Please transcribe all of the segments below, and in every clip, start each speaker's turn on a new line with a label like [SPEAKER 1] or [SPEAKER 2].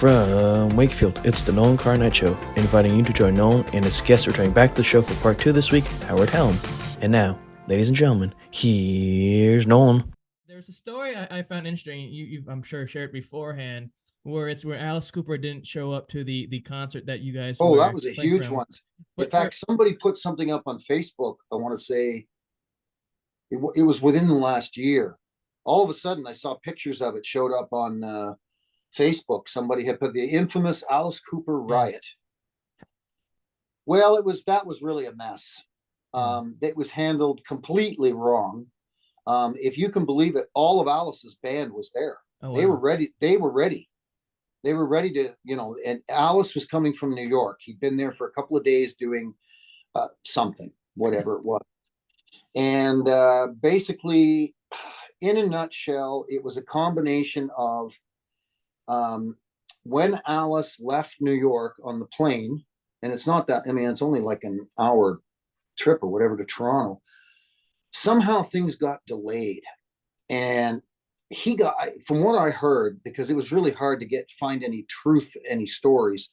[SPEAKER 1] From Wakefield, it's the Nolan Car Night Show, inviting you to join Nolan and his guests returning back to the show for part 2 this week, Howard Helm. And now, ladies and gentlemen, here's Nolan.
[SPEAKER 2] There's a story I found interesting. You've I'm sure shared beforehand, where Alice Cooper didn't show up to the concert that you guys
[SPEAKER 3] Oh, that
[SPEAKER 2] were
[SPEAKER 3] was a
[SPEAKER 2] playing
[SPEAKER 3] huge
[SPEAKER 2] from.
[SPEAKER 3] one. In
[SPEAKER 2] But
[SPEAKER 3] fact, somebody put something up on Facebook. I want to say it was within the last year. All of a sudden, I saw pictures of it showed up on Facebook. Somebody had put the infamous Alice Cooper riot. Well, that was really a mess. It was handled completely wrong. If you can believe it, all of Alice's band was there.
[SPEAKER 2] Oh,
[SPEAKER 3] They
[SPEAKER 2] wow.
[SPEAKER 3] were ready. They were ready. They were ready to, and Alice was coming from New York. He'd been there for a couple of days doing something, whatever it was. And basically, in a nutshell, it was a combination of when Alice left New York on the plane, and it's not that, I mean, it's only like an hour trip or whatever to Toronto. Somehow things got delayed. And he got, from what I heard, because it was really hard to find any truth, any stories.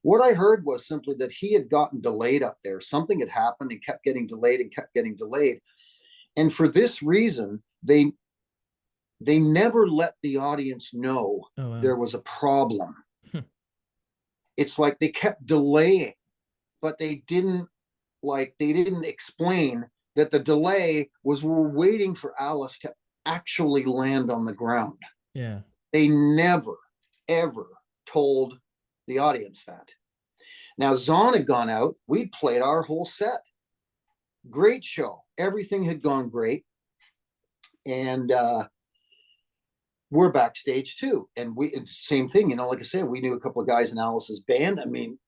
[SPEAKER 3] What I heard was simply that he had gotten delayed up there. Something had happened and kept getting delayed and kept getting delayed. And for this reason, they never let the audience know there was a problem. It's like they kept delaying, but they didn't explain that the delay was we're waiting for Alice to actually land on the ground.
[SPEAKER 2] Yeah.
[SPEAKER 3] They never, ever told the audience that. Now, Zon had gone out. We'd played our whole set. Great show. Everything had gone great. And we're backstage too. And same thing, like I said, we knew a couple of guys in Alice's band. I mean,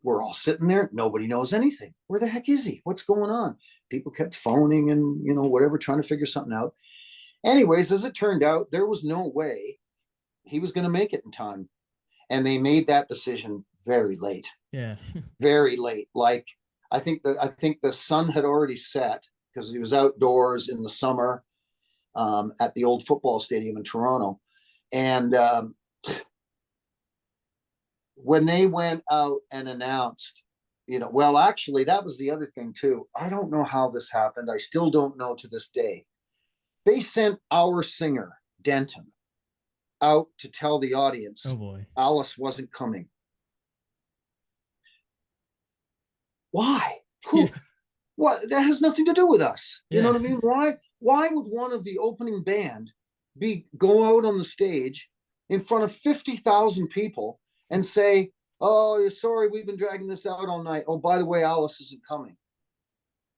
[SPEAKER 3] we're all sitting there. Nobody knows anything. Where the heck is he? What's going on? People kept phoning and, whatever, trying to figure something out. Anyways, as it turned out, there was no way he was going to make it in time. And they made that decision very late.
[SPEAKER 2] Yeah.
[SPEAKER 3] Very late. Like, I think the sun had already set because he was outdoors in the summer at the old football stadium in Toronto. And when they went out and announced, well, actually, that was the other thing too. I don't know how this happened. I still don't know to this day. They sent our singer, Denton, out to tell the audience,
[SPEAKER 2] oh boy,
[SPEAKER 3] Alice wasn't coming. Why? Who? Yeah. What? That has nothing to do with us. You know what I mean? Why would one of the opening band go out on the stage in front of 50,000 people and say, oh, sorry, we've been dragging this out all night. Oh, by the way, Alice isn't coming.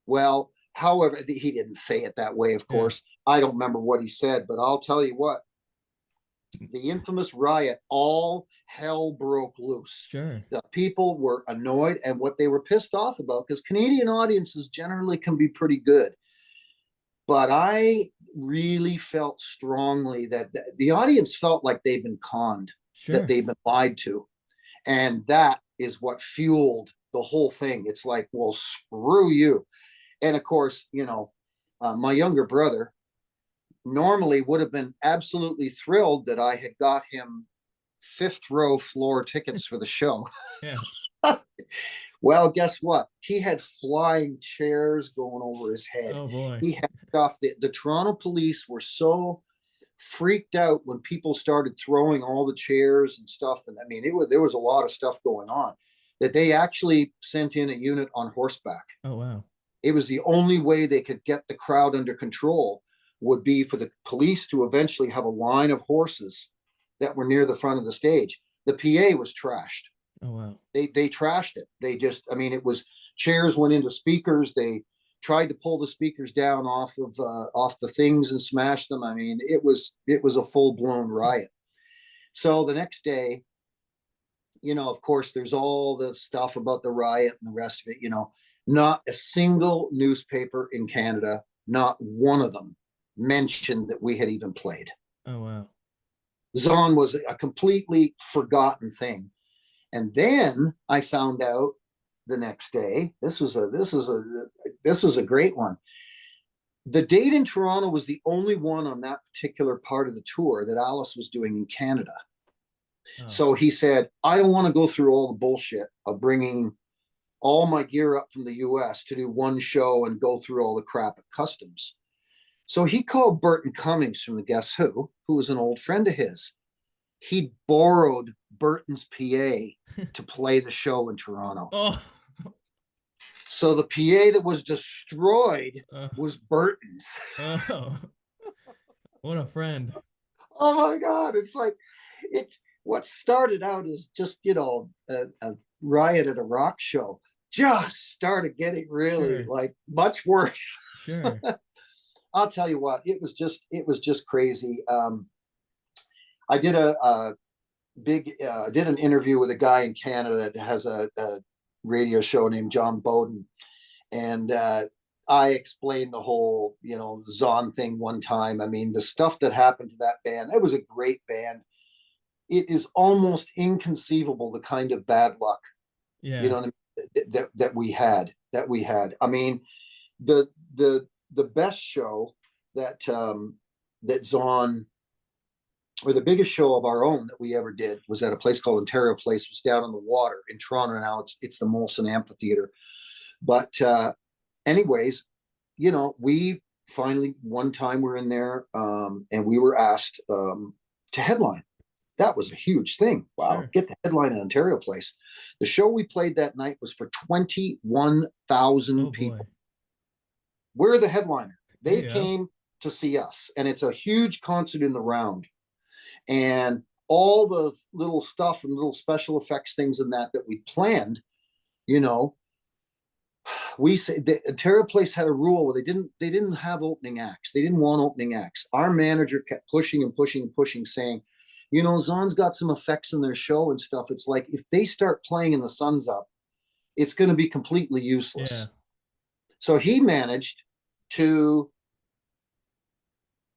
[SPEAKER 3] Well, however, he didn't say it that way, of course. I don't remember what he said, but I'll tell you what. The infamous riot, all hell broke loose.
[SPEAKER 2] Sure.
[SPEAKER 3] The people were annoyed, and what they were pissed off about, because Canadian audiences generally can be pretty good. But I really felt strongly that the audience felt like they've been conned, that they've been lied to. And that is what fueled the whole thing. It's like, well, screw you. And of course, my younger brother normally would have been absolutely thrilled that I had got him 5th row floor tickets for the show.
[SPEAKER 2] Yeah.
[SPEAKER 3] Well, guess what? He had flying chairs going over his head.
[SPEAKER 2] Oh boy.
[SPEAKER 3] He had stuff. The Toronto police were so freaked out when people started throwing all the chairs and stuff. And I mean, there was a lot of stuff going on that they actually sent in a unit on horseback.
[SPEAKER 2] Oh, wow.
[SPEAKER 3] It was the only way they could get the crowd under control would be for the police to eventually have a line of horses that were near the front of the stage. The PA was trashed.
[SPEAKER 2] Oh, wow.
[SPEAKER 3] They trashed it. They just, I mean, it was chairs went into speakers. They tried to pull the speakers down off the things and smash them. I mean, it was a full blown riot. So the next day, of course, there's all the stuff about the riot and the rest of it. Not a single newspaper in Canada, not one of them mentioned that we had even played.
[SPEAKER 2] Oh, wow.
[SPEAKER 3] Zon was a completely forgotten thing. And then I found out the next day, this was a great one. The date in Toronto was the only one on that particular part of the tour that Alice was doing in Canada.
[SPEAKER 2] Oh,
[SPEAKER 3] So he said, I don't want to go through all the bullshit of bringing all my gear up from the US to do one show and go through all the crap at customs. So he called Burton Cummings from the Guess Who was an old friend of his. He borrowed Burton's PA to play the show in Toronto.
[SPEAKER 2] oh,
[SPEAKER 3] So the PA that was destroyed was Burton's.
[SPEAKER 2] oh, what a friend.
[SPEAKER 3] Oh my God. It's like, it's what started out as just, a riot at a rock show just started getting really like much worse.
[SPEAKER 2] Sure.
[SPEAKER 3] I'll tell you what, it was just crazy. I did did an interview with a guy in Canada that has a radio show named John Bowden. And I explained the whole, Zon thing one time. I mean, the stuff that happened to that band, it was a great band. It is almost inconceivable, the kind of bad luck,
[SPEAKER 2] Yeah.
[SPEAKER 3] you know what I mean, that we had. I mean, the best show that Zon, or the biggest show of our own that we ever did, was at a place called Ontario Place. It was down on the water in Toronto. Now it's the Molson Amphitheater. But anyways, we finally, one time we're in there, and we were asked to headline. That was a huge thing. Wow.
[SPEAKER 2] Sure.
[SPEAKER 3] Get the headline in Ontario Place. The show we played that night was for 21,000 people.
[SPEAKER 2] Boy.
[SPEAKER 3] We're the headliner. They
[SPEAKER 2] Yeah.
[SPEAKER 3] came to see us, and it's a huge concert in the round. And all the little stuff and little special effects things and that we planned, we say the Ontario Place had a rule where they didn't have opening acts. They didn't want opening acts. Our manager kept pushing and pushing and pushing, saying, Zon's got some effects in their show and stuff. It's like, if they start playing and the sun's up, it's going to be completely useless.
[SPEAKER 2] Yeah.
[SPEAKER 3] So he managed to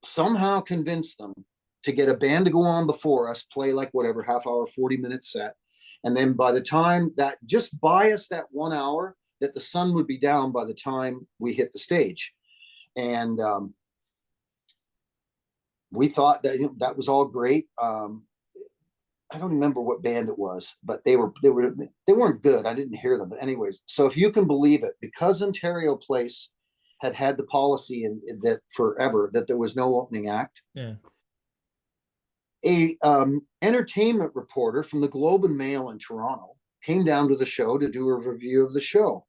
[SPEAKER 3] somehow convince them to get a band to go on before us, play like whatever, half hour, 40-minute set. And then by the time that, just buy us that 1 hour, that the sun would be down by the time we hit the stage. And we thought that was all great. I don't remember what band it was, but they weren't good. I didn't hear them. But anyways, so if you can believe it, because Ontario Place had the policy in that forever that there was no opening act.
[SPEAKER 2] Yeah.
[SPEAKER 3] A entertainment reporter from the Globe and Mail in Toronto came down to the show to do a review of the show.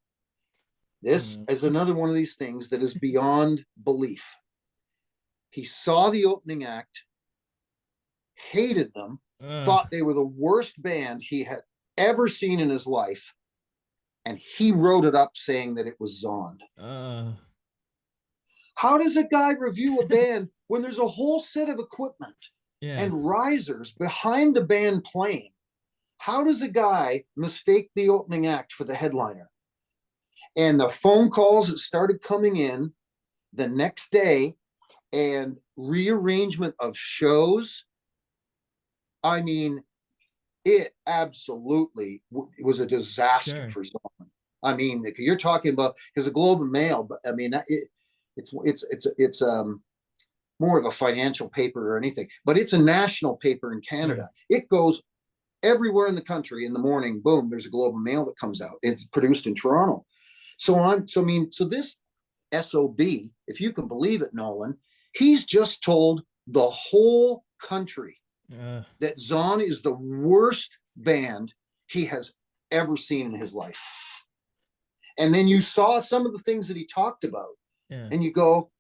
[SPEAKER 3] This is another one of these things that is beyond belief. He saw the opening act, hated them, thought they were the worst band he had ever seen in his life, and he wrote it up saying that it was Zon. How does a guy review a band when there's a whole set of equipment and risers behind the band playing? How does a guy mistake the opening act for the headliner? And the phone calls that started coming in the next day, and rearrangement of shows. I mean, it absolutely was a disaster for Zon. I mean, you're talking about, because the Globe and Mail, but I mean, it's more of a financial paper or anything, but it's a national paper in Canada. It goes everywhere in the country. In the morning, boom, there's a Globe and Mail that comes out. It's produced in Toronto. So this SOB, if you can believe it, Nolan, he's just told the whole country that Zon is the worst band he has ever seen in his life. And then you saw some of the things that he talked about, and you go,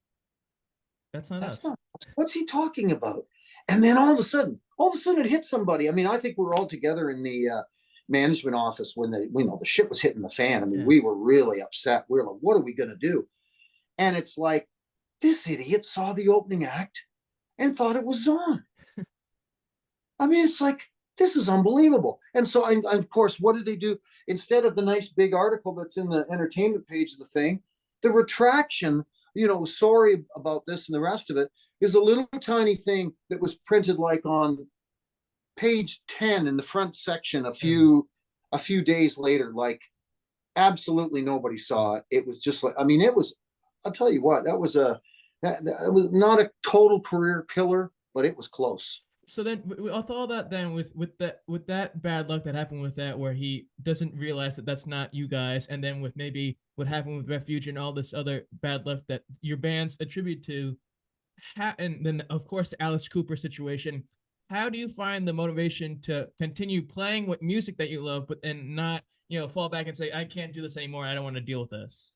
[SPEAKER 2] that's not us.
[SPEAKER 3] What's he talking about? And then all of a sudden it hit somebody. I mean, I think we're all together in the management office when the shit was hitting the fan. I mean, we were really upset. We were like, what are we going to do? And it's like, this idiot saw the opening act and thought it was Zon. I mean, it's like, this is unbelievable. And so, of course, what did they do? Instead of the nice big article that's in the entertainment page of the thing, the retraction, sorry about this and the rest of it, is a little tiny thing that was printed like on page 10 in the front section a few days later. Like, absolutely nobody saw it. It was just like, I mean, I'll tell you what, that was not a total career killer, but it was close.
[SPEAKER 2] So then, with all that, then with that bad luck that happened with that, where he doesn't realize that that's not you guys, and then with maybe what happened with Refuge and all this other bad luck that your bands attribute to, and then of course the Alice Cooper situation. How do you find the motivation to continue playing with music that you love, but and not fall back and say I can't do this anymore. I don't want to deal with this.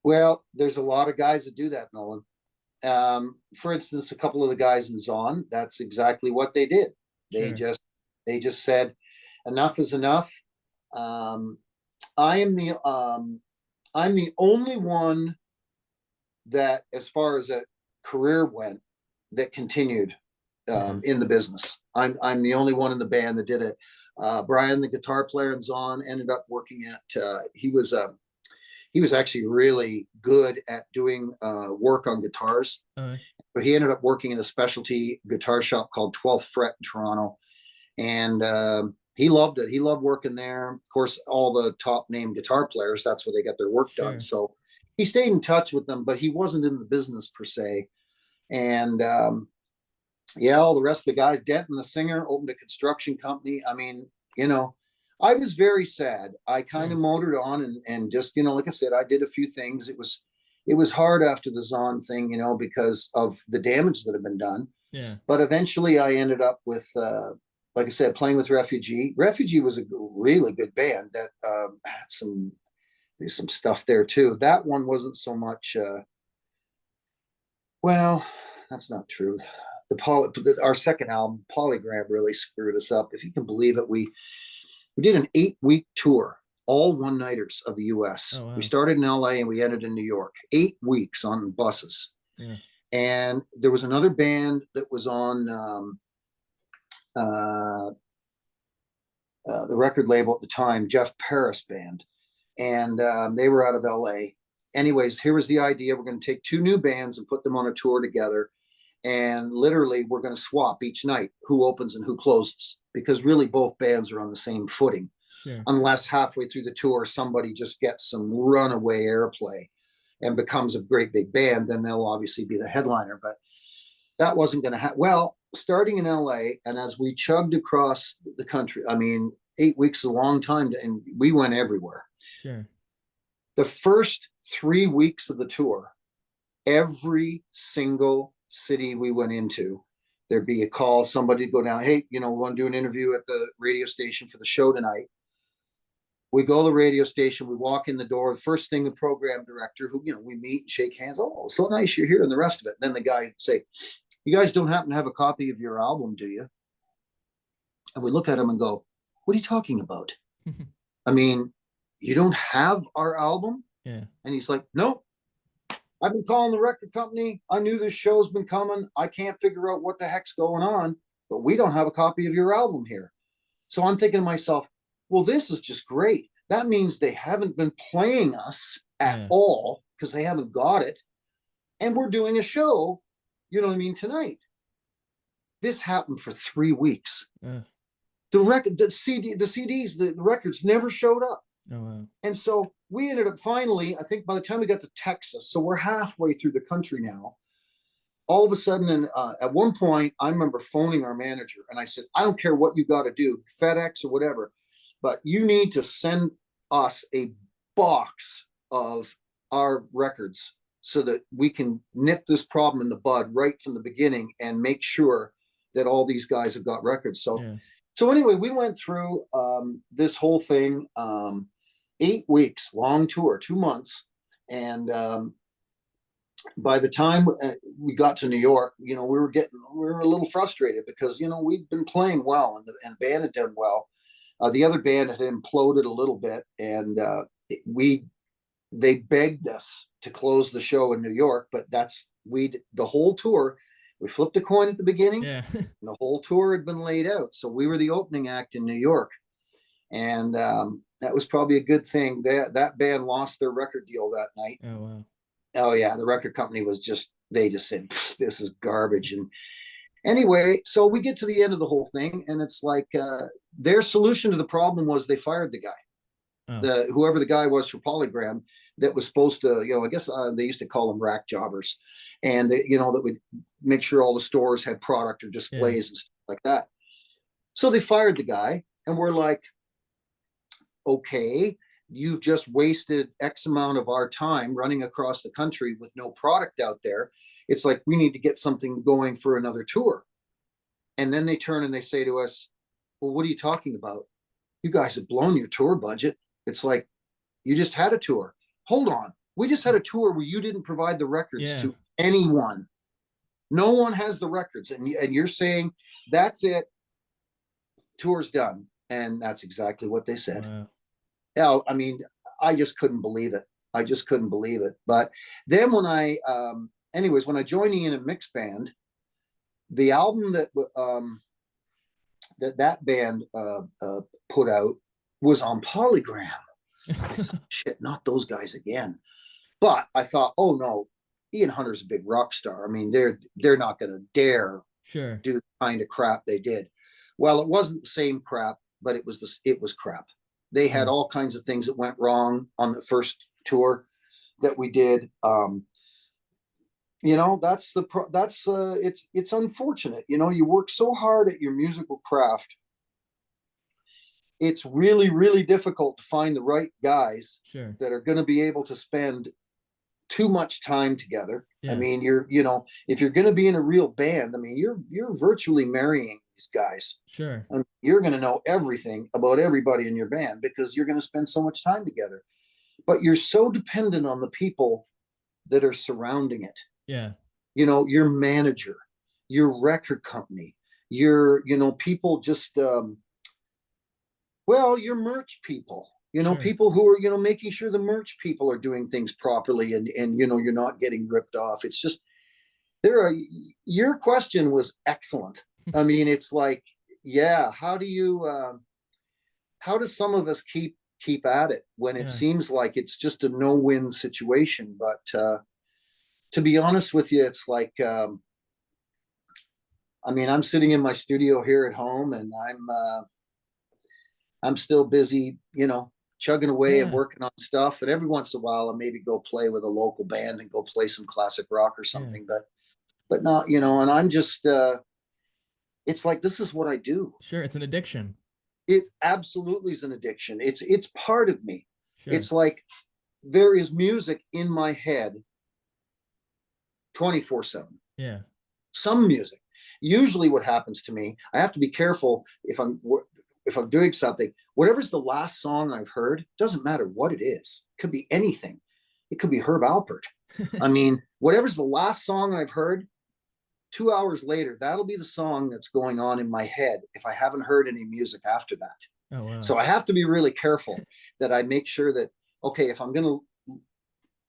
[SPEAKER 3] Well, there's a lot of guys that do that, Nolan. For instance, a couple of the guys in Zon, that's exactly what they did. They
[SPEAKER 2] Sure.
[SPEAKER 3] just they just said, enough is enough. Um, I am the I'm the only one that, as far as a career went, that continued
[SPEAKER 2] Yeah.
[SPEAKER 3] in the business. I'm the only one in the band that did it. Brian, the guitar player in Zon, ended up working at. He was actually really good at doing work on guitars.
[SPEAKER 2] Uh,
[SPEAKER 3] But he ended up working in a specialty guitar shop called 12th Fret in Toronto, and he loved it. He loved working there. Of course, all the top name guitar players, that's where they got their work done.
[SPEAKER 2] sure.
[SPEAKER 3] So he stayed in touch with them, but he wasn't in the business per se. And yeah, all the rest of the guys, Denton, the singer, opened a construction company. I mean, you know, I was very sad. I kind
[SPEAKER 2] Sure.
[SPEAKER 3] of motored on and just, like I said, I did a few things. It was hard after the Zon thing, because of the damage that had been done.
[SPEAKER 2] Yeah.
[SPEAKER 3] But eventually I ended up with, like I said, playing with Refugee. Refugee was a really good band that had there's some stuff there too. That one wasn't so much, well, that's not true. Our second album, Polygram, really screwed us up. If you can believe it, we did an 8-week tour, all one-nighters of the U.S.
[SPEAKER 2] Oh, wow.
[SPEAKER 3] We started in L.A. and we ended in New York. 8 weeks on buses.
[SPEAKER 2] Yeah.
[SPEAKER 3] And there was another band that was on the record label at the time, Jeff Paris Band, and they were out of L.A. Anyways, here was the idea: we're going to take 2 new bands and put them on a tour together, and literally we're going to swap each night who opens and who closes, because really both bands are on the same footing,
[SPEAKER 2] Sure.
[SPEAKER 3] unless halfway through the tour somebody just gets some runaway airplay and becomes a great big band. Then they'll obviously be the headliner, but that wasn't going to happen. Well, starting in LA, and as we chugged across the country, I mean, 8 weeks is a long time, and we went everywhere.
[SPEAKER 2] Sure.
[SPEAKER 3] The first 3 weeks of the tour, every single city we went into, there'd be a call, somebody would go down, hey, we want to do an interview at the radio station for the show tonight. We go to the radio station, we walk in the door. First thing, the program director, who, we meet and shake hands. Oh, so nice you're here, and the rest of it. Then the guy would say, you guys don't happen to have a copy of your album, do you? And we look at him and go, what are you talking about? I mean, you don't have our album?
[SPEAKER 2] Yeah.
[SPEAKER 3] And he's like, no, I've been calling the record company. I knew this show's been coming. I can't figure out what the heck's going on, but we don't have a copy of your album here. So I'm thinking to myself, well, this is just great. That means they haven't been playing us at all, because they haven't got it. And we're doing a show, tonight. This happened for 3 weeks. The CDs, the records never showed up.
[SPEAKER 2] Oh, wow.
[SPEAKER 3] And so we ended up finally, I think by the time we got to Texas, so we're halfway through the country now. All of a sudden, and at one point, I remember phoning our manager, and I said, I don't care what you got to do, FedEx or whatever, but you need to send us a box of our records so that we can nip this problem in the bud right from the beginning and make sure that all these guys have got records. So anyway, we went through this whole thing, 8 weeks, long tour, 2 months. And by the time we got to New York, we were a little frustrated because, we'd been playing well, and the band had done well. The other band had imploded a little bit, and they begged us to close the show in New York, but the whole tour, we flipped a coin at the beginning.
[SPEAKER 2] Yeah.
[SPEAKER 3] And the whole tour had been laid out. So we were the opening act in New York. And that was probably a good thing. That band lost their record deal that night.
[SPEAKER 2] Oh, wow.
[SPEAKER 3] Oh yeah. The record company they just said, this is garbage. And anyway, so we get to the end of the whole thing, and it's like their solution to the problem was they fired the guy. Whoever the guy was for Polygram that was supposed to, I guess they used to call them rack jobbers, and that would make sure all the stores had product or displays and stuff like that. So they fired the guy, and we're like, okay, you've just wasted X amount of our time running across the country with no product out there. It's like, we need to get something going for another tour. And then they turn and they say to us, well, what are you talking about? You guys have blown your tour budget. It's like, you just had a tour. Hold on. We just had a tour where you didn't provide the records to anyone. No one has the records. And you're saying that's it. Tour's done. And that's exactly what they said.
[SPEAKER 2] Wow.
[SPEAKER 3] Yeah, I mean, I just couldn't believe it. I just couldn't believe it. But then when when I joined Ian and Mix Band, the album that band put out was on Polygram. I thought, shit, not those guys again. But I thought, oh no, Ian Hunter's a big rock star. I mean, they're not going to dare do the kind of crap they did. Well, it wasn't the same crap, but it was crap. They had all kinds of things that went wrong on the first tour that we did. You know, it's unfortunate. You know, you work so hard at your musical craft. It's really, really difficult to find the right guys that are going to be able to spend too much time together. I mean, if you're going to be in a real band, I mean, you're virtually marrying these guys. You're going to know everything about everybody in your band because you're going to spend so much time together. But you're so dependent on the people that are surrounding it. You know, your manager, your record company, people just, your merch people, people who are, making sure the merch people are doing things properly and, you're not getting ripped off. It's just, your question was excellent. I mean, it's like, how does some of us keep at it when it seems like it's just a no-win situation? But, to be honest with you, it's like, I'm sitting in my studio here at home and I'm still busy, chugging away and working on stuff. And every once in a while, I maybe go play with a local band and go play some classic rock or something, but not, and I'm just, it's like, this is what I do.
[SPEAKER 2] It's an addiction.
[SPEAKER 3] It absolutely is an addiction. It's part of me. It's like, there is music in my head 24/7. Some music. Usually what happens to me, I have to be careful if I'm doing something, whatever's the last song I've heard, doesn't matter what it is. It could be anything. It could be Herb Alpert. I mean, whatever's the last song I've heard, 2 hours later, that'll be the song that's going on in my head if I haven't heard any music after that.
[SPEAKER 2] Oh, wow.
[SPEAKER 3] So I have to be really careful that I make sure that, okay, if I'm going to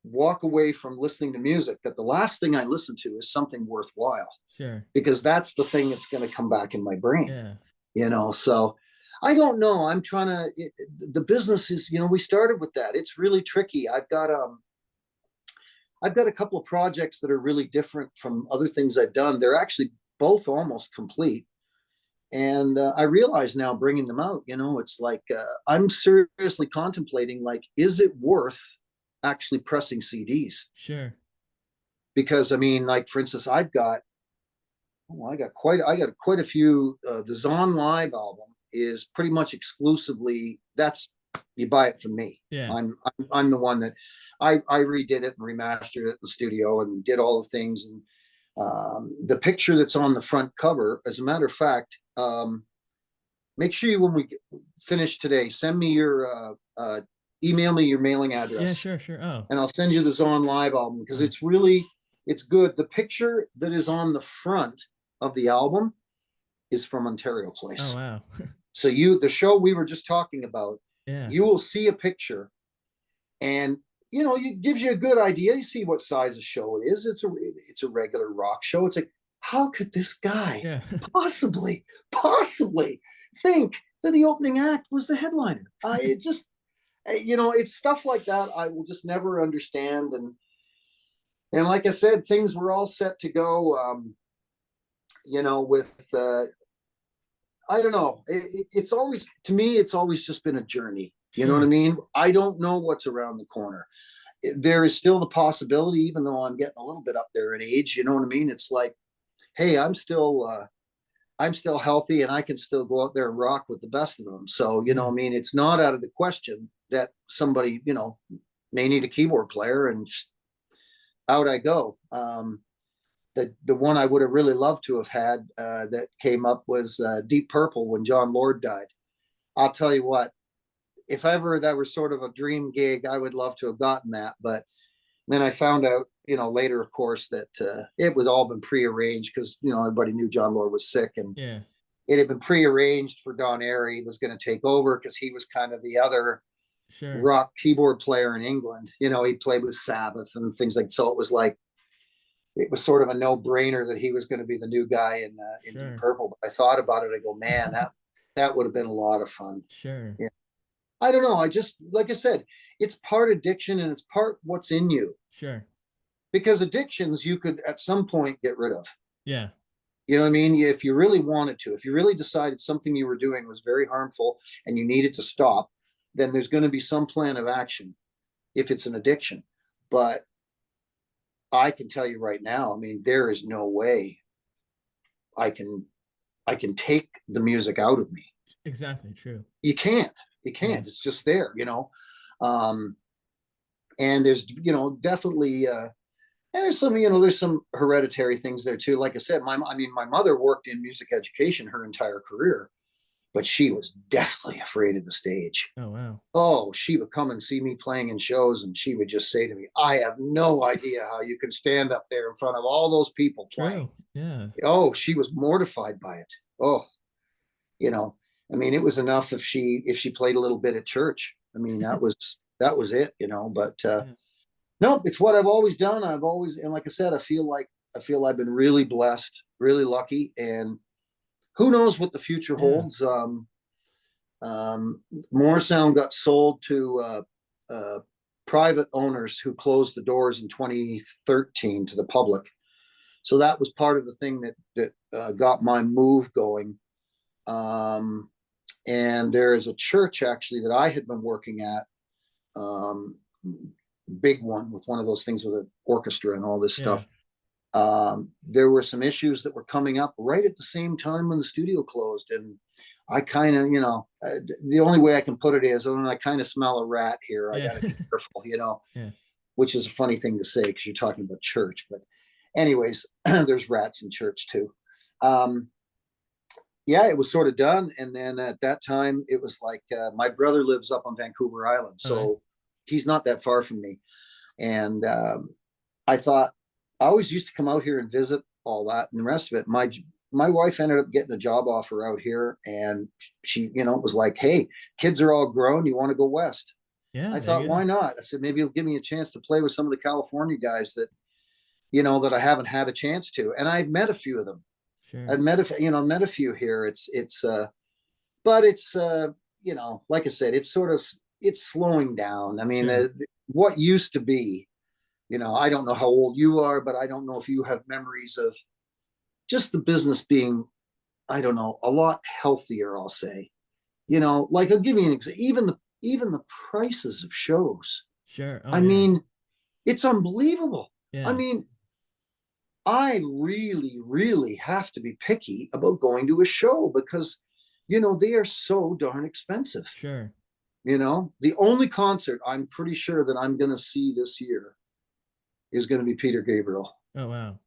[SPEAKER 3] walk away from listening to music, that the last thing I listen to is something worthwhile. Because that's the thing that's going to come back in my brain. So I don't know. I'm trying to, the business is, we started with that. It's really tricky. I've got a couple of projects that are really different from other things I've done. They're actually both almost complete. And I realize now bringing them out, it's like, I'm seriously contemplating, like, is it worth actually pressing CDs? Because I mean, like, for instance, I got quite a few. The Zon Live album is pretty much exclusively, you buy it from me. I'm the one that I redid it and remastered it in the studio and did all the things. And the picture that's on the front cover, as a matter of fact, make sure when we finish today, send me your email me your mailing address.
[SPEAKER 2] Oh.
[SPEAKER 3] And I'll send you the Zon Live album because it's good. The picture that is on the front of the album is from Ontario Place.
[SPEAKER 2] Oh, wow.
[SPEAKER 3] So the show we were just talking about, you will see a picture and, it gives you a good idea. You see what size of show it is. It's a regular rock show. It's like, how could this guy possibly think that the opening act was the headliner? It just, it's stuff like that I will just never understand. And like I said, things were all set to go, with, I don't know. It's always, to me, it's always just been a journey. You know what I mean? I don't know what's around the corner. There is still the possibility, even though I'm getting a little bit up there in age, you know what I mean? It's like, hey, I'm still I'm still healthy and I can still go out there and rock with the best of them. So, you know, I mean, it's not out of the question that somebody, you know, may need a keyboard player, and out I go. The one I would have really loved to have had that came up was Deep Purple when John Lord died. I'll tell you what, if ever that was sort of a dream gig, I would love to have gotten that. But then I found out, you know, later, of course, that it was all been prearranged because, you know, everybody knew John Lord was sick, and it had been prearranged for Don Airy was going to take over because he was kind of the other rock keyboard player in England. You know, he played with Sabbath and things like, so it was like, it was sort of a no-brainer that he was going to be the new guy in Deep Purple. But I thought about it, I go, man, that would have been a lot of fun. Yeah. I don't know. I just, like I said, it's part addiction and it's part what's in you. Because addictions you could at some point get rid of.
[SPEAKER 2] Yeah.
[SPEAKER 3] You know what I mean? If you really wanted to, if you really decided something you were doing was very harmful and you needed to stop, then there's going to be some plan of action if it's an addiction. But I can tell you right now, I mean, there is no way I can take the music out of me.
[SPEAKER 2] Exactly. True.
[SPEAKER 3] You can't. It's just there, you know. And there's, you know, definitely and there's some, you know, there's some hereditary things there too. Like I said, my mother worked in music education her entire career, but she was deathly afraid of the stage.
[SPEAKER 2] Oh, wow.
[SPEAKER 3] Oh, she would come and see me playing in shows, and she would just say to me, I have no idea how you can stand up there in front of all those people playing.
[SPEAKER 2] Yeah.
[SPEAKER 3] Oh, she was mortified by it. Oh, you know, I mean, it was enough if she played a little bit at church. I mean, that was it, you know, but no, it's what I've always done. And like I said, I feel I've been really blessed, really lucky, and who knows what the future holds. Moorsound got sold to private owners who closed the doors in 2013 to the public. So that was part of the thing that got my move going. And there is a church actually that I had been working at, big one with one of those things with an orchestra and all this stuff. There were some issues that were coming up right at the same time when the studio closed, and I kind of, you know, the only way I can put it is, I kind of smell a rat here. I got to be careful, you know, which is a funny thing to say because you're talking about church. But anyways, there's rats in church too. Yeah, it was sort of done. And then at that time, it was like my brother lives up on Vancouver Island. So he's not that far from me. And I thought, I always used to come out here and visit all that and the rest of it. My wife ended up getting a job offer out here, and she, you know, was like, hey, kids are all grown. You want to go west?
[SPEAKER 2] Yeah.
[SPEAKER 3] I thought, why not? I said, maybe it'll give me a chance to play with some of the California guys that, you know, that I haven't had a chance to. And I've met a few of them. I've met a few here. But it's, you know, like I said, it's slowing down. I mean, what used to be, you know, I don't know how old you are, but I don't know if you have memories of just the business being, I don't know, a lot healthier, I'll say. You know, like I'll give you an example, even the prices of shows. I mean, it's unbelievable. I mean, I really, really have to be picky about going to a show because, you know, they are so darn expensive. You know, the only concert I'm pretty sure that I'm going to see this year is going to be Peter Gabriel.
[SPEAKER 2] Oh, wow.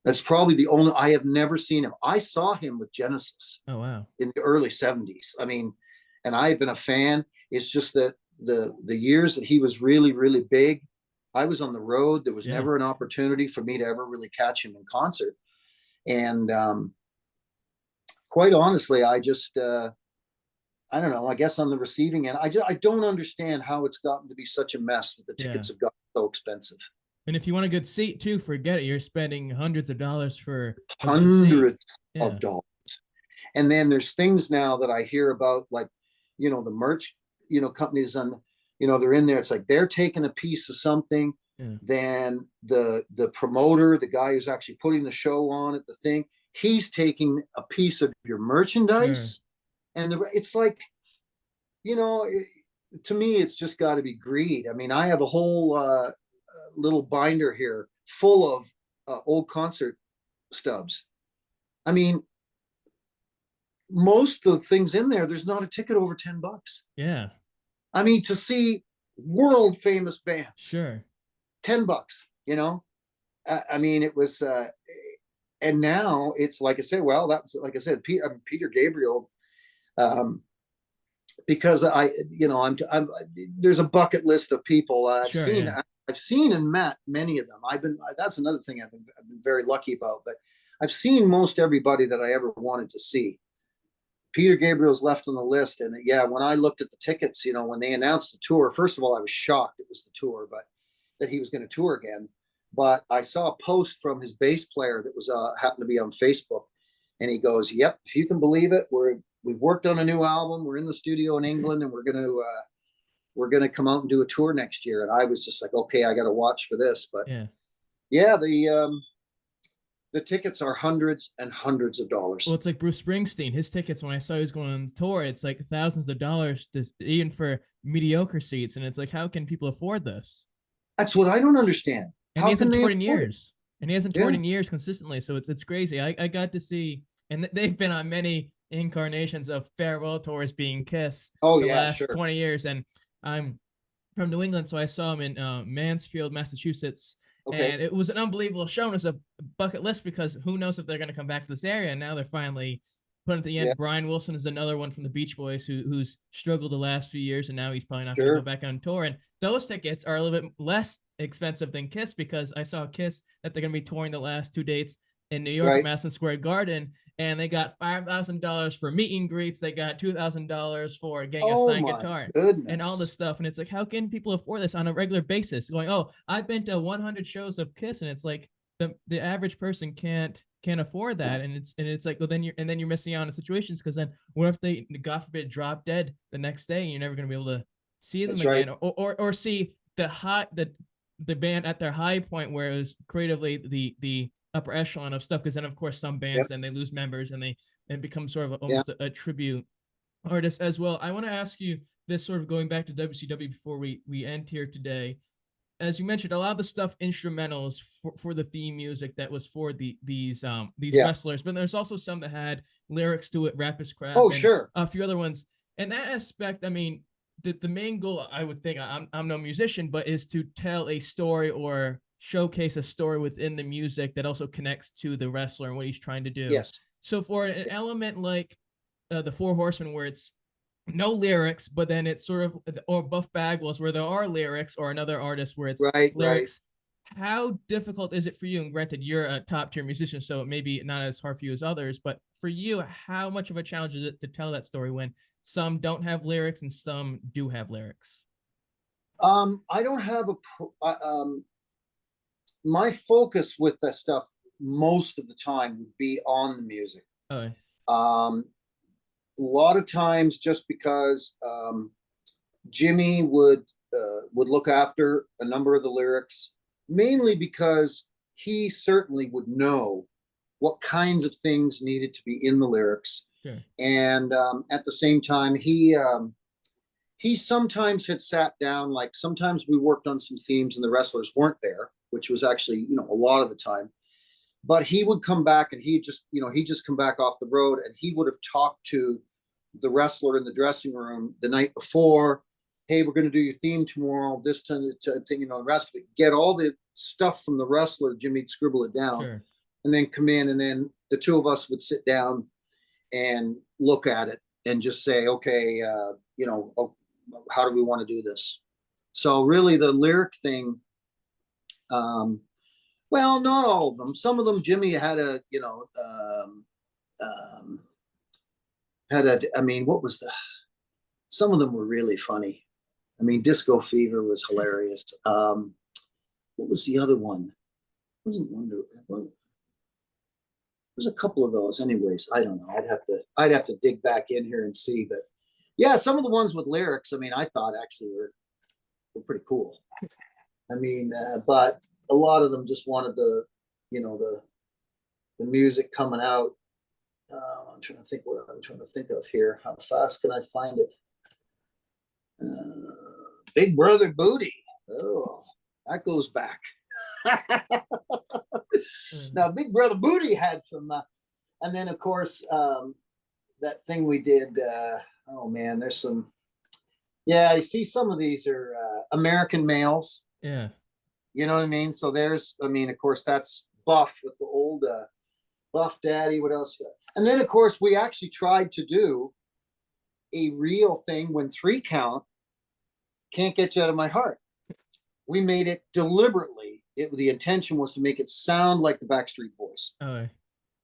[SPEAKER 3] That's probably the only, I have never seen him. I saw him with Genesis.
[SPEAKER 2] Oh, wow.
[SPEAKER 3] In the early 70s. I mean, and I've been a fan. It's just that the years that he was really, really big, I was on the road. There was never an opportunity for me to ever really catch him in concert. And quite honestly, I just, I don't know, I guess on the receiving end, I don't understand how it's gotten to be such a mess that the tickets have gotten so expensive.
[SPEAKER 2] And if you want a good seat too, forget it. You're spending hundreds of dollars for
[SPEAKER 3] hundreds of dollars. And then there's things now that I hear about, like, you know, the merch, you know, companies and, you know, they're in there. It's like they're taking a piece of something. Then the promoter, the guy who's actually putting the show on at the thing, he's taking a piece of your merchandise. And it's like, you know, to me, it's just got to be greed. I mean, I have a whole little binder here full of old concert stubs. I mean, most of the things in there, there's not a ticket over $10.
[SPEAKER 2] Yeah.
[SPEAKER 3] I mean, to see world famous bands,
[SPEAKER 2] Sure.
[SPEAKER 3] $10, I mean, it was, and now it's like I said, well, that was, like I said, Peter Gabriel, because I'm there's a bucket list of people
[SPEAKER 2] Sure, yeah.
[SPEAKER 3] I've seen and met many of them. That's another thing I've been very lucky about, but I've seen most everybody that I ever wanted to see. Peter Gabriel's left on the list. And yeah, when I looked at the tickets, when they announced the tour, first of all, I was shocked it was the tour, but that he was going to tour again. But I saw a post from his bass player that was happened to be on Facebook. And he goes, yep, if you can believe it, we've worked on a new album. We're in the studio in England, and we're going to come out and do a tour next year. And I was just like, okay, I got to watch for this. But yeah, the tickets are hundreds and hundreds of dollars.
[SPEAKER 2] Well, it's like Bruce Springsteen. His tickets, when I saw he was going on the tour, it's like thousands of dollars, even for mediocre seats. And it's like, how can people afford this?
[SPEAKER 3] That's what I don't understand.
[SPEAKER 2] And he hasn't toured in years. And he hasn't toured in years consistently. So it's crazy. I got to see, and they've been on many incarnations of farewell tours being Kiss the last 20 years. And I'm from New England, so I saw him in Mansfield, Massachusetts. Okay. And it was an unbelievable show. And it was a bucket list because who knows if they're going to come back to this area. And now they're finally put at the end. Yeah. Brian Wilson is another one from the Beach Boys who's struggled the last few years, and now he's probably not going to go back on tour. And those tickets are a little bit less expensive than Kiss, because I saw Kiss that they're going to be touring the last 2 dates in New York at Madison Square Garden, and they got $5,000 for meet and greets. They got $2,000 for getting a signed guitar and all this stuff. And it's like, how can people afford this on a regular basis? Going, oh, I've been to 100 shows of Kiss, and it's like the average person can't afford that. And it's like, well, then you're missing out on situations, because then what if they, God forbid, drop dead the next day, and you're never going to be able to see them again, or see the band at their high point, where it was creatively the upper echelon of stuff. Because then, of course, some bands then they lose members, and it becomes sort of almost a tribute artist as well. I want to ask you this, sort of going back to WCW before we end here today. As you mentioned, a lot of the stuff instrumentals for the theme music that was for these wrestlers, but there's also some that had lyrics to it, Rap is Crap, a few other ones. And that aspect, I mean, the main goal, I would think, I'm no musician, but is to tell a story or showcase a story within the music that also connects to the wrestler and what he's trying to do.
[SPEAKER 3] Yes.
[SPEAKER 2] So for an element like the Four Horsemen, where it's no lyrics, but then it's sort of, or Buff Bagwell's, where there are lyrics, or another artist where it's lyrics. How difficult is it for you? And granted, you're a top tier musician, so it may be not as hard for you as others, but for you, how much of a challenge is it to tell that story when some don't have lyrics and some do have lyrics?
[SPEAKER 3] I don't have my focus with that stuff most of the time would be on the music.
[SPEAKER 2] Okay.
[SPEAKER 3] A lot of times, just because Jimmy would look after a number of the lyrics, mainly because he certainly would know what kinds of things needed to be in the lyrics.
[SPEAKER 2] Sure.
[SPEAKER 3] And at the same time, he sometimes had sat down, like sometimes we worked on some themes and the wrestlers weren't there, which was actually, a lot of the time. But he would come back, and he'd just come back off the road, and he would have talked to the wrestler in the dressing room the night before. Hey, we're going to do your theme tomorrow, this thing, the rest of it. Get all the stuff from the wrestler. Jimmy'd scribble it down,
[SPEAKER 2] sure,
[SPEAKER 3] and then come in, and then the two of us would sit down and look at it and just say, okay, how do we want to do this? So really the lyric thing, well, not all of them. Some of them, Jimmy had some of them were really funny. I mean, Disco Fever was hilarious. What was the other one? There's a couple of those. Anyways, I don't know. I'd have to dig back in here and see. But yeah, some of the ones with lyrics, I mean, I thought actually were pretty cool. I mean, but a lot of them just wanted the music coming out. I'm trying to think what I'm trying to think of here. How fast can I find it? Big Brother Booty. Oh, that goes back. Now, Big Brother Booty had some, and then of course, that thing we did. Oh man, there's some. Yeah, I see some of these are American males.
[SPEAKER 2] Yeah.
[SPEAKER 3] You know what I mean? So there's, I mean, of course, that's Buff with the old Buff Daddy. What else? And then, of course, we actually tried to do a real thing when 3 count can't get you out of my heart. We made it deliberately. The intention was to make it sound like the Backstreet Boys.
[SPEAKER 2] Oh.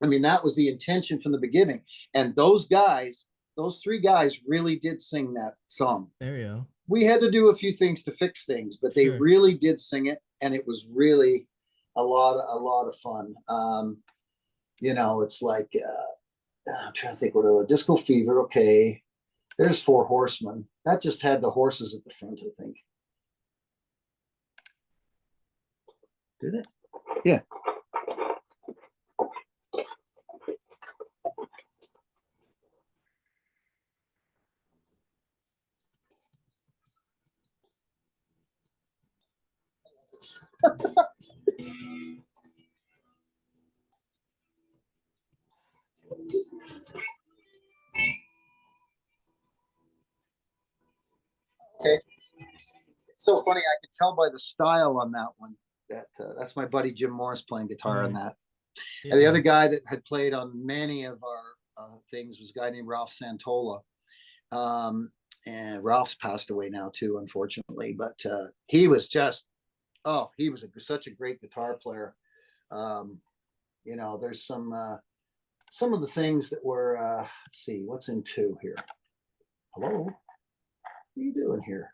[SPEAKER 3] I mean, that was the intention from the beginning. And those guys, those 3 guys really did sing that song.
[SPEAKER 2] There you go.
[SPEAKER 3] We had to do a few things to fix things, but they really did sing it, and it was really a lot of fun. You know, it's like I'm trying to think what Disco Fever. Okay, there's 4 Horsemen. That just had the horses at the front, I think. Did it? Yeah. Okay. It's so funny. I could tell by the style on that one that that's my buddy Jim Morris playing guitar on that. Yeah. And the other guy that had played on many of our things was a guy named Ralph Santola. And Ralph's passed away now too, unfortunately. But he was just, he was such a great guitar player. You know, there's some of the things that were, let's see, what's in 2 here? Hello? What are you doing here?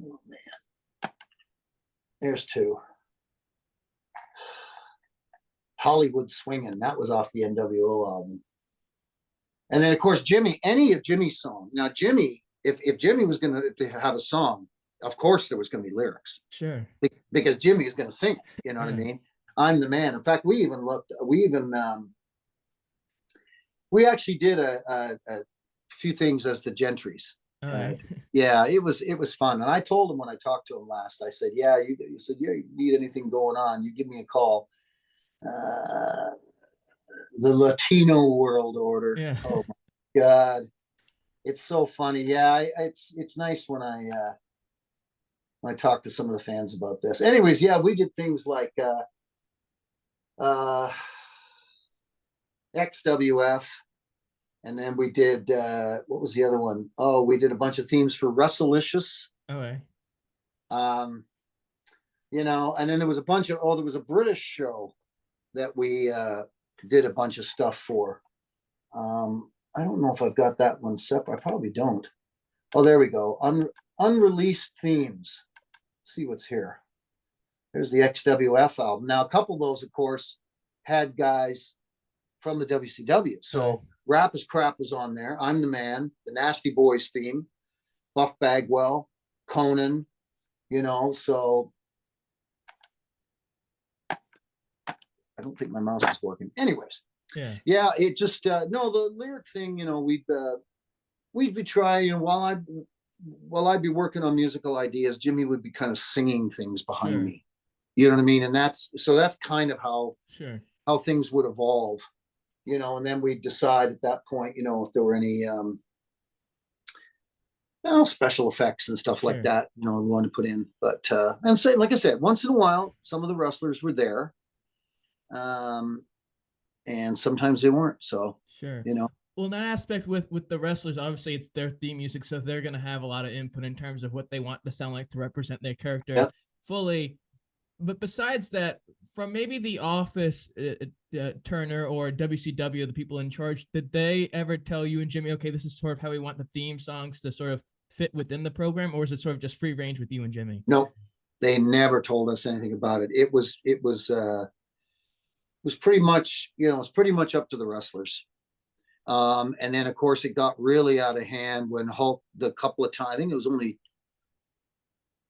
[SPEAKER 3] Oh, man. There's 2. Hollywood Swingin'. That was off the NWO album. And then, of course, Jimmy, any of Jimmy's songs. Now, Jimmy, if Jimmy was going to have a song, of course there was going to be lyrics.
[SPEAKER 2] Sure.
[SPEAKER 3] Because Jimmy is going to sing it. You know what I mean? I'm the man. In fact, we actually did a few things as the Gentrys. Yeah, it was fun. And I told him when I talked to him last, I said, yeah, you said, yeah, you need anything going on, you give me a call. The Latino World Order.
[SPEAKER 2] Yeah.
[SPEAKER 3] Oh my God. It's so funny. Yeah, it's nice when I talk to some of the fans about this. Anyways, yeah, we did things like XWF. And then we did, what was the other one? Oh, we did a bunch of themes for Wrestlelicious.
[SPEAKER 2] Okay.
[SPEAKER 3] You know, and then there was a bunch of, there was a British show that we did a bunch of stuff for. I don't know if I've got that one separate. I probably don't. Oh, there we go. Unreleased themes. Let's see what's here. There's the XWF album. Now, a couple of those, of course, had guys from the WCW. So Rap is Crap was on there. I'm the Man, the Nasty Boys theme, Buff Bagwell, Conan, you know, so I don't think my mouse is working. Anyways, yeah, it just no, the lyric thing, you know, we'd be trying, you know, while I'd be working on musical ideas, Jimmy would be kind of singing things behind me. You know what I mean? And that's kind of how things would evolve, you know, and then we'd decide at that point, you know, if there were any special effects and stuff like that, you know, we wanted to put in. But and say, like I said, once in a while, some of the wrestlers were there. And sometimes they weren't. So you know.
[SPEAKER 2] Well, in that aspect with the wrestlers, obviously it's their theme music, so they're gonna have a lot of input in terms of what they want to sound like to represent their character fully. But besides that, from maybe The Office, Turner, or WCW, the people in charge, did they ever tell you and Jimmy, okay, this is sort of how we want the theme songs to sort of fit within the program, or is it sort of just free range with you and Jimmy?
[SPEAKER 3] No, they never told us anything about it. It was pretty much, you know, it's pretty much up to the wrestlers. And then of course it got really out of hand when Hulk, the couple of times, I think it was only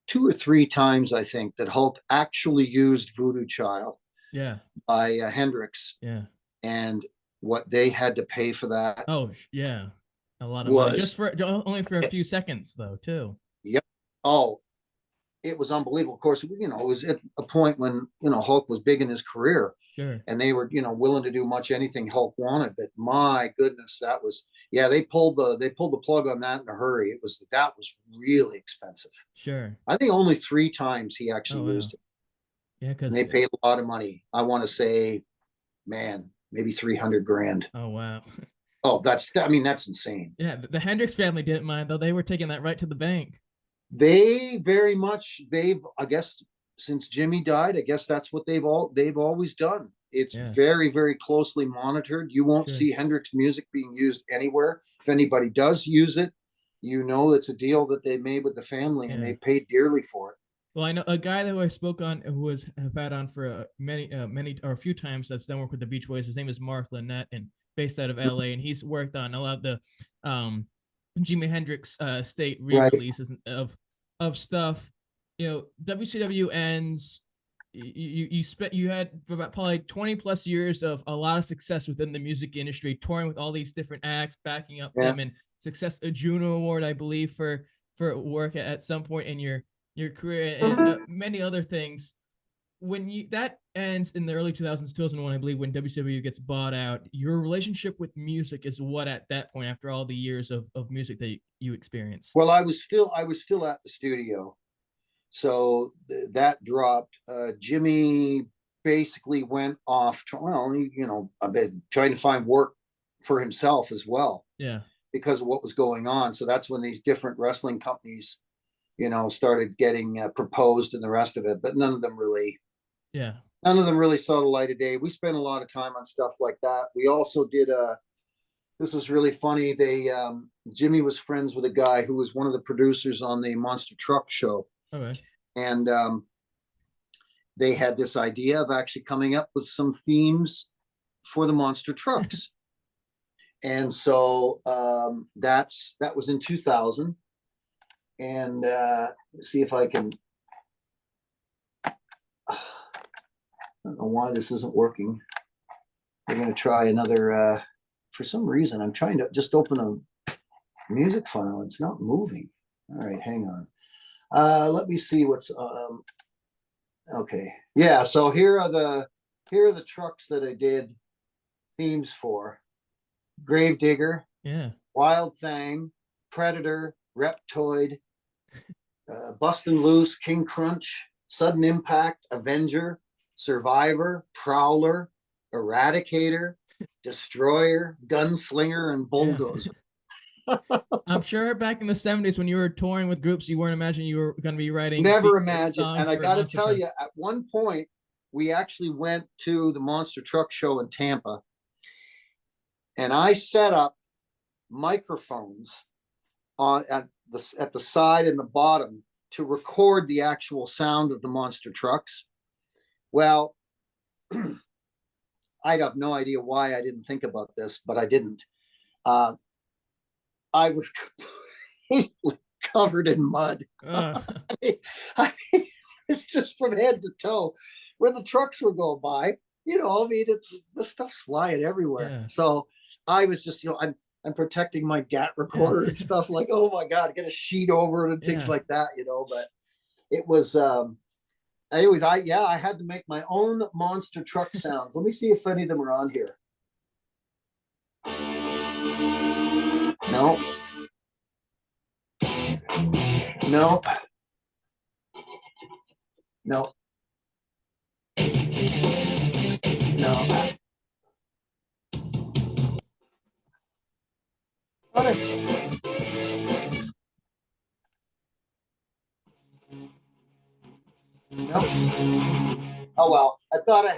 [SPEAKER 3] 2 or 3 times, I think, that Hulk actually used Voodoo Child by Hendrix. And what they had to pay for that.
[SPEAKER 2] Oh, yeah. A lot of money. Just for only for a few seconds though, too.
[SPEAKER 3] Yep. Oh, it was unbelievable. Of course, you know, it was at a point when, you know, Hulk was big in his career,
[SPEAKER 2] Sure.
[SPEAKER 3] and they were, you know, willing to do much anything Hulk wanted. But my goodness, that was, yeah, they pulled the plug on that in a hurry. That was really expensive.
[SPEAKER 2] Sure.
[SPEAKER 3] I think only 3 times he
[SPEAKER 2] Oh
[SPEAKER 3] actually
[SPEAKER 2] wow.
[SPEAKER 3] used it,
[SPEAKER 2] Yeah,
[SPEAKER 3] and
[SPEAKER 2] because
[SPEAKER 3] they paid a lot of money. I want to say, man, maybe 300 grand.
[SPEAKER 2] oh wow.
[SPEAKER 3] Oh, I mean, that's insane.
[SPEAKER 2] Yeah, the Hendrix family didn't mind though. They were taking that right to the bank.
[SPEAKER 3] They very much, I guess, since Jimmy died, I guess that's what they've always done. It's
[SPEAKER 2] Yeah.
[SPEAKER 3] very, very closely monitored. You won't
[SPEAKER 2] Sure.
[SPEAKER 3] see Hendrix music being used anywhere. If anybody does use it, you know it's a deal that they made with the family, and
[SPEAKER 2] Yeah.
[SPEAKER 3] they paid dearly for it.
[SPEAKER 2] Well, I know a guy who I spoke on, who have had on for many or a few times, that's done work with the Beach Boys. His name is Mark Lynette, and based out of LA, and he's worked on a lot of the um, Jimi Hendrix state
[SPEAKER 3] Right.
[SPEAKER 2] re-releases of stuff. You know, WCW ends. You had about probably 20 plus years of a lot of success within the music industry, touring with all these different acts, backing up
[SPEAKER 3] Yeah.
[SPEAKER 2] them, and success a Juno Award, I believe, for work at some point in your career, and many other things. When that ends in the early 2000s, 2001, I believe, when WCW gets bought out, your relationship with music is what at that point, after all the years of music that you experienced?
[SPEAKER 3] Well, I was still at the studio, so that dropped. Jimmy basically went off. Well, you know, I've been trying to find work for himself as well,
[SPEAKER 2] Yeah.
[SPEAKER 3] because of what was going on. So that's when these different wrestling companies, you know, started getting proposed and the rest of it. But none of them really saw the light of day. We spent a lot of time on stuff like that. We also did this was really funny. Jimmy was friends with a guy who was one of the producers on the Monster Truck show.
[SPEAKER 2] Okay.
[SPEAKER 3] And they had this idea of actually coming up with some themes for the monster trucks. And so that was in 2000. And let's see if I can. I don't know why this isn't working. We're going to try another. For some reason, I'm trying to just open a music file. It's not moving. All right, hang on. Let me see what's. Okay, yeah. So here are the trucks that I did themes for: Gravedigger,
[SPEAKER 2] Yeah.
[SPEAKER 3] Wild Thing, Predator, Reptoid, Bustin' Loose, King Crunch, Sudden Impact, Avenger, Survivor, Prowler, Eradicator, Destroyer, Gunslinger, and Bulldozer.
[SPEAKER 2] I'm sure back in the 70s when you were touring with groups, you weren't imagining you were going to be writing.
[SPEAKER 3] Never imagined. And I got to tell you, at one point, we actually went to the Monster Truck Show in Tampa, and I set up microphones at the side and the bottom to record the actual sound of the monster trucks. Well, I have no idea why I didn't think about this, but I didn't. I was completely covered in mud. I mean, it's just from head to toe. When the trucks would go by, you know, I mean, the stuff's flying everywhere. Yeah. So I was just, you know, I'm protecting my DAT recorder and stuff, like, oh my God, get a sheet over it and things like that, you know. But it was, anyways, I had to make my own monster truck sounds. Let me see if any of them are on here. No. No. No. No. Nope. Oh well, I thought I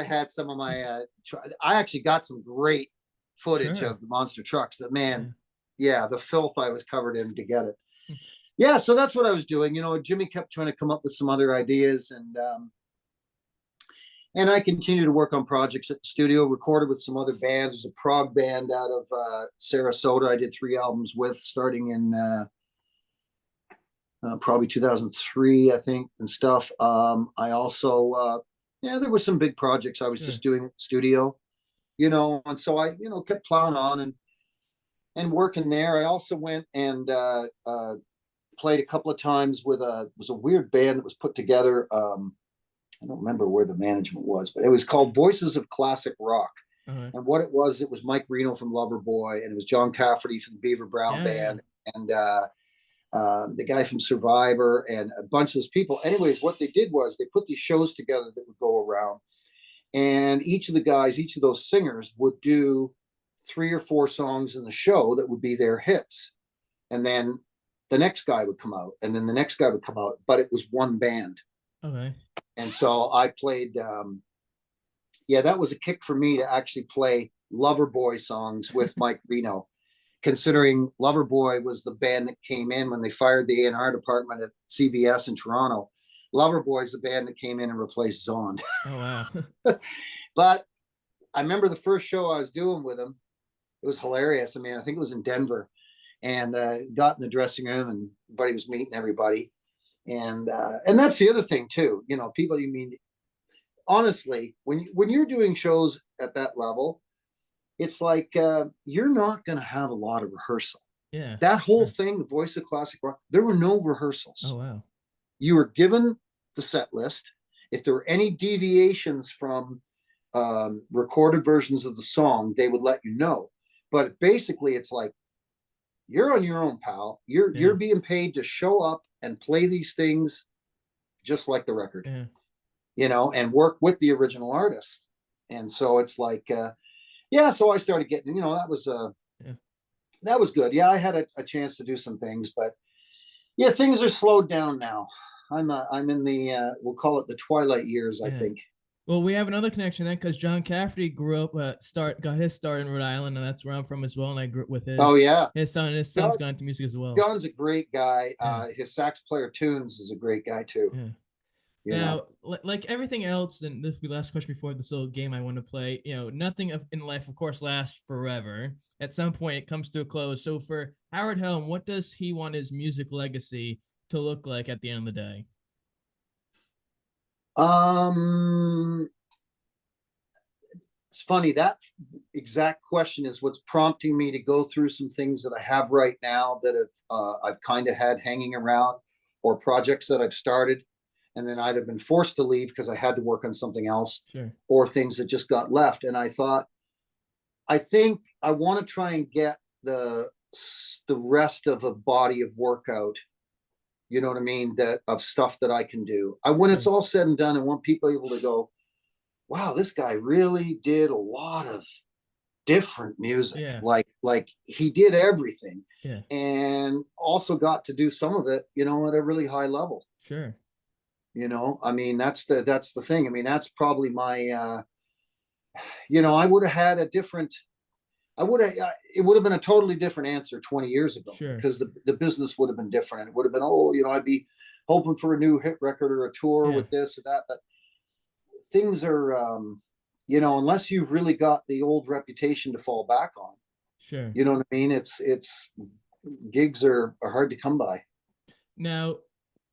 [SPEAKER 3] had some of my. I actually got some great footage of the monster trucks, but man, yeah, the filth I was covered in to get it. Yeah, so that's what I was doing. You know, Jimmy kept trying to come up with some other ideas, and I continued to work on projects at the studio. Recorded with some other bands. There's a prog band out of Sarasota. I did 3 albums with, starting in probably 2003, I think, and stuff. I also, there were some big projects I was just doing at the studio, you know, and so I, you know, kept plowing on and working there. I also went and played a couple of times with it was a weird band that was put together. I don't remember where the management was, but it was called Voices of Classic Rock.
[SPEAKER 2] Uh-huh.
[SPEAKER 3] And what it was Mike Reno from Loverboy, and it was John Cafferty from the Beaver Brown Band, and the guy from Survivor, and a bunch of those people. Anyways, what they did was they put these shows together that would go around, and each of those singers would do 3 or 4 songs in the show that would be their hits. And then the next guy would come out, and then the next guy would come out, but it was one band.
[SPEAKER 2] Okay.
[SPEAKER 3] And so I played, that was a kick for me to actually play Loverboy songs with Mike Reno, considering Loverboy was the band that came in when they fired the A&R department at CBS in Toronto. Loverboy is the band that came in and replaced Zon.
[SPEAKER 2] Oh, wow.
[SPEAKER 3] But I remember the first show I was doing with him. It was hilarious. I mean, I think it was in Denver, and got in the dressing room, and everybody was meeting everybody. And that's the other thing too, people, honestly, when you're doing shows at that level, it's like, you're not going to have a lot of rehearsal.
[SPEAKER 2] Yeah.
[SPEAKER 3] That whole thing, the Voice of Classic Rock, there were no rehearsals.
[SPEAKER 2] Oh, wow.
[SPEAKER 3] You were given the set list. If there were any deviations from recorded versions of the song, they would let you know. But basically, it's like, you're on your own, pal. You're being paid to show up and play these things just like the record, and work with the original artist. And so it's like, so I started getting, that was good. Yeah, I had a chance to do some things, but things are slowed down now. I'm in the, we'll call it the twilight years, I think.
[SPEAKER 2] Well, we have another connection then, because John Cafferty grew up, got his start in Rhode Island, and that's where I'm from as well. And I grew up with his.
[SPEAKER 3] Oh yeah,
[SPEAKER 2] his son's gone into music as well.
[SPEAKER 3] John's a great guy. His sax player Tunes is a great guy too.
[SPEAKER 2] Now, like everything else, and this will be the last question before this little game I want to play. Nothing in life, of course, lasts forever. At some point, it comes to a close. So for Howard Helm, what does he want his music legacy to look like at the end of the day?
[SPEAKER 3] It's funny, that exact question is what's prompting me to go through some things that I have right now that I've kind of had hanging around, or projects that I've started and then either been forced to leave because I had to work on something else, or things that just got left. And I think I want to try and get the rest of a body of work out. You know what I mean? That of stuff that I can do. When it's all said and done, I want people able to go, wow, this guy really did a lot of different music. Like he did everything. And also got to do some of it, at a really high level.
[SPEAKER 2] Sure.
[SPEAKER 3] I mean, that's the thing. I mean, that's probably my, I would have had it would have been a totally different answer 20 years ago, because the business would have been different. And it would have been, I'd be hoping for a new hit record or a tour with this or that. But things are, unless you've really got the old reputation to fall back on, you know what I mean? It's gigs are hard to come by.
[SPEAKER 2] Now,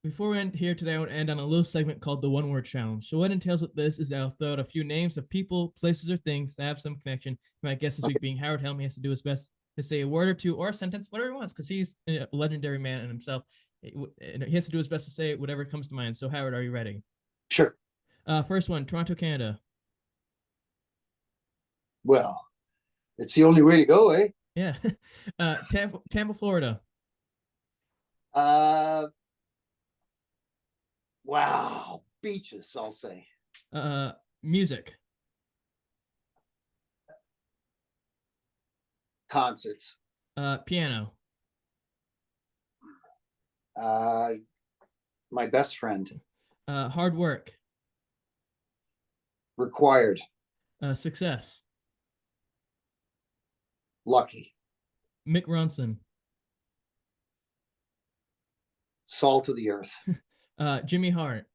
[SPEAKER 2] before we end here today, I want to end on a little segment called the One Word Challenge. So what entails with this is I'll throw out a few names of people, places, or things that have some connection. My guest this week being Howard Helm. He has to do his best to say a word or two or a sentence, whatever he wants, because he's a legendary man in himself. He has to do his best to say whatever comes to mind. So Howard, are you ready?
[SPEAKER 3] Sure.
[SPEAKER 2] First one, Toronto, Canada.
[SPEAKER 3] Well, it's the only way to go, eh?
[SPEAKER 2] Yeah. Tampa, Florida.
[SPEAKER 3] Wow, beaches, I'll say.
[SPEAKER 2] Music.
[SPEAKER 3] Concerts.
[SPEAKER 2] Piano.
[SPEAKER 3] My best friend.
[SPEAKER 2] Hard work.
[SPEAKER 3] Required.
[SPEAKER 2] Success.
[SPEAKER 3] Lucky.
[SPEAKER 2] Mick Ronson.
[SPEAKER 3] Salt of the earth.
[SPEAKER 2] Jimmy Hart.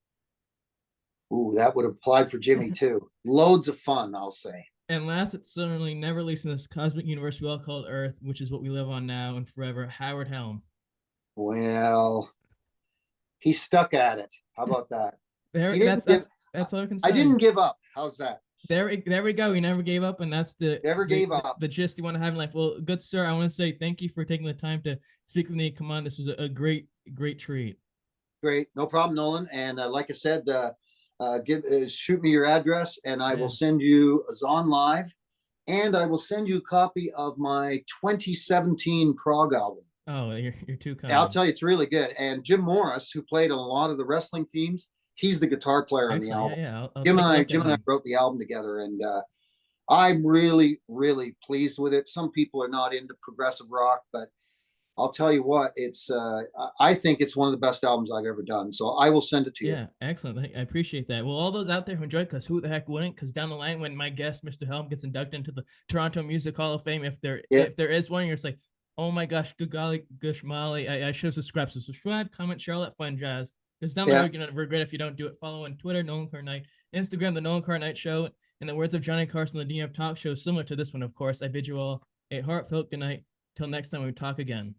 [SPEAKER 3] Ooh, that would have applied for Jimmy too. Loads of fun, I'll say.
[SPEAKER 2] And last but certainly never least in this cosmic universe we all call Earth, which is what we live on now and forever, Howard Helm.
[SPEAKER 3] Well, he's stuck at it. How about that?
[SPEAKER 2] That's all I can say.
[SPEAKER 3] I didn't give up. How's that?
[SPEAKER 2] There we go. We never gave up, and that's
[SPEAKER 3] Never gave up.
[SPEAKER 2] the gist you want to have in life. Well, good sir, I want to say thank you for taking the time to speak with me. Come on, this was a great treat.
[SPEAKER 3] Great, no problem, Nolan. And like I said, shoot me your address, and I will send you a Zon Live, and I will send you a copy of my 2017 prog album.
[SPEAKER 2] Oh, you're too kind.
[SPEAKER 3] I'll tell you, it's really good. And Jim Morris, who played on a lot of the wrestling themes, he's the guitar player on the album.
[SPEAKER 2] I'll
[SPEAKER 3] Jim and I wrote the album together, and I'm really, really pleased with it. Some people are not into progressive rock, but I'll tell you what, it's I think it's one of the best albums I've ever done. So I will send it to you.
[SPEAKER 2] Yeah, excellent. I appreciate that. Well, all those out there who enjoyed, because who the heck wouldn't? Because down the line, when my guest, Mr. Helm, gets inducted into the Toronto Music Hall of Fame, if there is one, you're just like, oh my gosh, good golly, gosh molly, I should have subscribed. So subscribe, comment, share all that fun jazz. Because down the road, you're gonna regret if you don't do it. Follow on Twitter, Nolan Carr Night, Instagram, the Nolan Carr Night Show. In the words of Johnny Carson, the DF Talk Show, similar to this one, of course. I bid you all a heartfelt good night. Till next time we talk again.